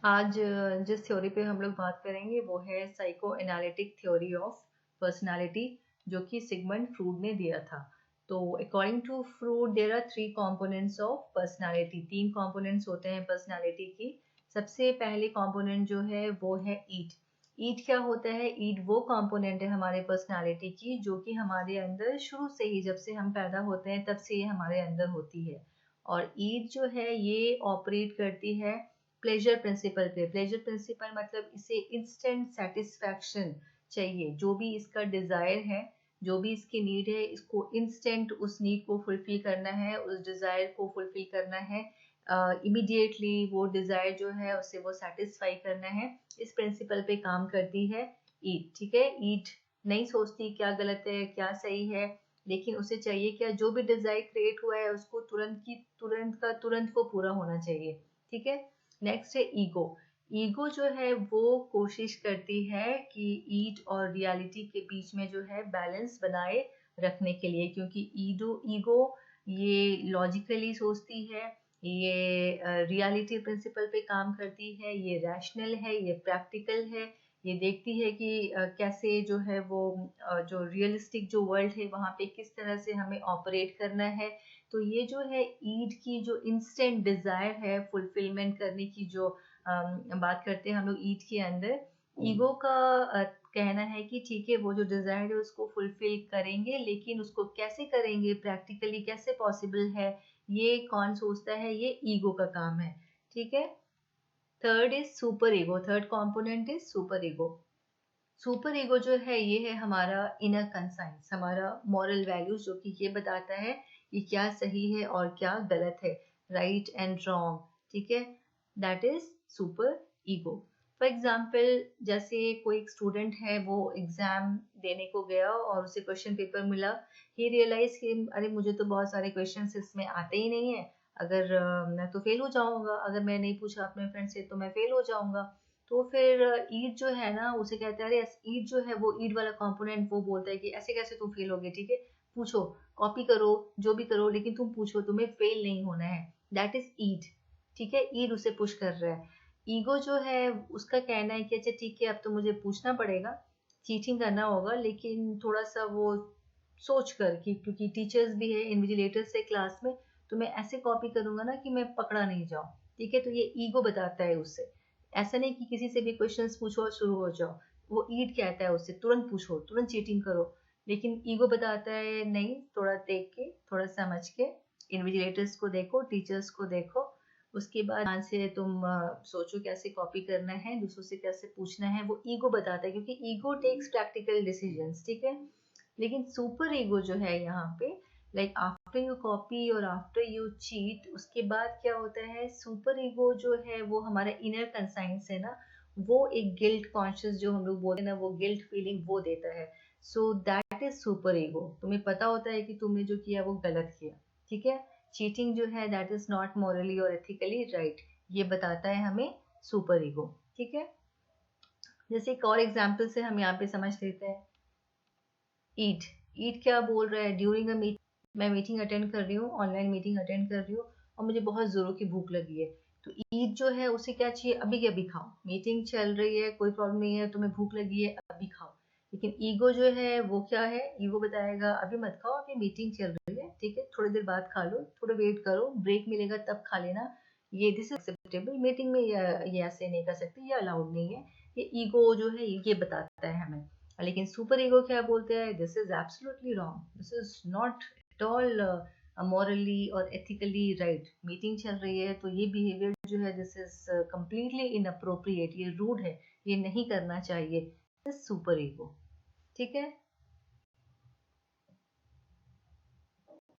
आज जिस थ्योरी पे हम लोग बात करेंगे वो है psycho analytic theory of personality, जो कि सिगमंड फ्रूड ने दिया था। तो according to Freud there are three components of personality. तीन कंपोनेंट्स होते हैं पर्सनालिटी की। सबसे पहले कंपोनेंट जो है वो है ईट। ईट क्या होता है? ईट वो कंपोनेंट है हमारे पर्सनालिटी की जो कि हमारे अंदर शुरू से ही, जब से हम पैदा होते हैं तब से ये हमारे अंदर होती है। और ईट जो है ये ऑपरेट करती है प्लेजर प्रिंसिपल पे। प्लेजर प्रिंसिपल मतलब इसे इंस्टेंट सेटिस्फैक्शन चाहिए। जो भी इसका डिजायर है, जो भी इसकी नीड है, इसको इंस्टेंट उस नीड को फुलफिल करना है, उस डिजायर को फुलफिल करना है, इमीडिएटली वो डिजायर जो है उसे वो सेटिस्फाई करना है। इस प्रिंसिपल पे काम करती है ईट। ठीक है, ईट नहीं सोचती क्या गलत है क्या सही है, लेकिन उसे चाहिए क्या, जो भी डिजायर क्रिएट हुआ है उसको तुरंत वो पूरा होना चाहिए। ठीक है। नेक्स्ट है ईगो। ईगो जो है वो कोशिश करती है कि ईट और रियलिटी के बीच में जो है बैलेंस बनाए रखने के लिए, क्योंकि ईगो ये लॉजिकली सोचती है, ये रियलिटी प्रिंसिपल पे काम करती है, ये रैशनल है, ये प्रैक्टिकल है। ये देखती है कि कैसे जो है वो जो रियलिस्टिक जो वर्ल्ड है वहाँ पे किस तरह से हमें ऑपरेट करना है। तो ये जो है ईद की जो इंस्टेंट डिजायर है फुलफिलमेंट करने की, जो बात करते हैं हम लोग ईद के अंदर, ईगो का कहना है कि ठीक है वो जो डिजायर है उसको फुलफिल करेंगे, लेकिन उसको कैसे करेंगे, प्रैक्टिकली कैसे पॉसिबल है, ये कौन सोचता है? ये ईगो का काम है। ठीक है। Third is super ego. Third component is super ego. Super ego जो है ये है हमारा इनर कंसाइंस, हमारा मॉरल वैल्यूज, जो कि ये बताता है कि क्या सही है और क्या गलत है, राइट एंड रॉन्ग। ठीक है, that is super ego. For example, जैसे कोई एक स्टूडेंट है, वो एग्जाम देने को गया और उसे क्वेश्चन पेपर मिला। ही रियलाइज कि अरे मुझे तो बहुत सारे क्वेश्चन इसमें आते ही नहीं है, अगर मैं तो फेल हो जाऊंगा, अगर मैं नहीं पूछा अपने फ्रेंड से तो मैं फेल हो जाऊंगा। तो फिर ईद जो है ना उसे कहते हैं, अरे ईद जो है वो ईद वाला कंपोनेंट वो बोलता है कि ऐसे कैसे तुम फेल होगे, ठीक है पूछो, कॉपी करो, जो भी करो, लेकिन तुम पूछो, तुम्हें फेल नहीं होना है। That is Eid. ठीक है, ईद उसे पुश कर रहा है। ईगो जो है उसका कहना है कि अच्छा ठीक है अब तो मुझे पूछना पड़ेगा, चीटिंग करना होगा, लेकिन थोड़ा सा वो सोच कर कि क्योंकि टीचर्स भी है, इन्विजिलेटर्स है क्लास में, तो मैं ऐसे कॉपी करूंगा ना कि मैं पकड़ा नहीं जाऊं। ठीक है, तो ये ईगो बताता है उससे। ऐसा नहीं कि किसी से भी क्वेश्चंस पूछो और शुरू हो जाओ, वो ईड कहता है उससे तुरंत पूछो, तुरंत चीटिंग करो। लेकिन ईगो बताता है नहीं, थोड़ा देख के, थोड़ा समझ के, इन्विजिलेटर्स को देखो, टीचर्स को देखो, उसके बाद ध्यान से तुम सोचो कैसे कॉपी करना है, दूसरों से कैसे पूछना है। वो ईगो बताता है, क्योंकि ईगो टेक्स प्रैक्टिकल डिसीजंस। ठीक है। लेकिन सुपर ईगो जो है यहाँ पे, लाइक आफ्टर यू कॉपी और आफ्टर यू चीट, उसके बाद क्या होता है, सुपर ईगो जो है वो हमारा इनर कंसाइंस है ना, वो एक गिल्ट कॉन्शियस जो हम लोग बोलते हैं ना, वो गिल्ट फीलिंग वो देता है। So that is super ego. तुम्हें पता होता है कि तुमने जो किया वो गलत किया। ठीक है, चीटिंग जो है दैट इज नॉट मॉरली और एथिकली राइट, ये बताता है हमें सुपर ईगो। ठीक है, जैसे एक और एग्जाम्पल से हम यहाँ पे समझ लेते हैं। ईट। ईट क्या बोल रहा है? ड्यूरिंग अ मीट, मैं मीटिंग अटेंड कर रही हूँ, ऑनलाइन मीटिंग अटेंड कर रही हूँ, और मुझे बहुत जोरों की भूख लगी है। तो ईट जो है उसे क्या चाहिए? अभी के अभी खाओ, मीटिंग चल रही है, कोई प्रॉब्लम नहीं है, तुम्हें भूख लगी है, अभी खाओ। लेकिन ईगो जो है वो क्या है? ईगो बताएगा अभी मत खाओ, अभी मीटिंग चल रही है, ठीक है थोड़ी देर बाद खा लो, थोड़ा वेट करो, ब्रेक मिलेगा तब खा लेना। ये दिस इज एक्सेप्टेबल, मीटिंग में ये ऐसे नहीं कर सकते, ये अलाउड नहीं है। ये ईगो जो है ये बताता है हमें। लेकिन सुपर ईगो क्या बोलते हैं? This is absolutely wrong, this is not at all morally और एथिकली राइट। मीटिंग चल रही है तो ये बिहेवियर जो है दिस इज कंप्लीटली इनअप्रोप्रिएट, ये रूड है, ये नहीं करना चाहिए। This super ego. ठीक है।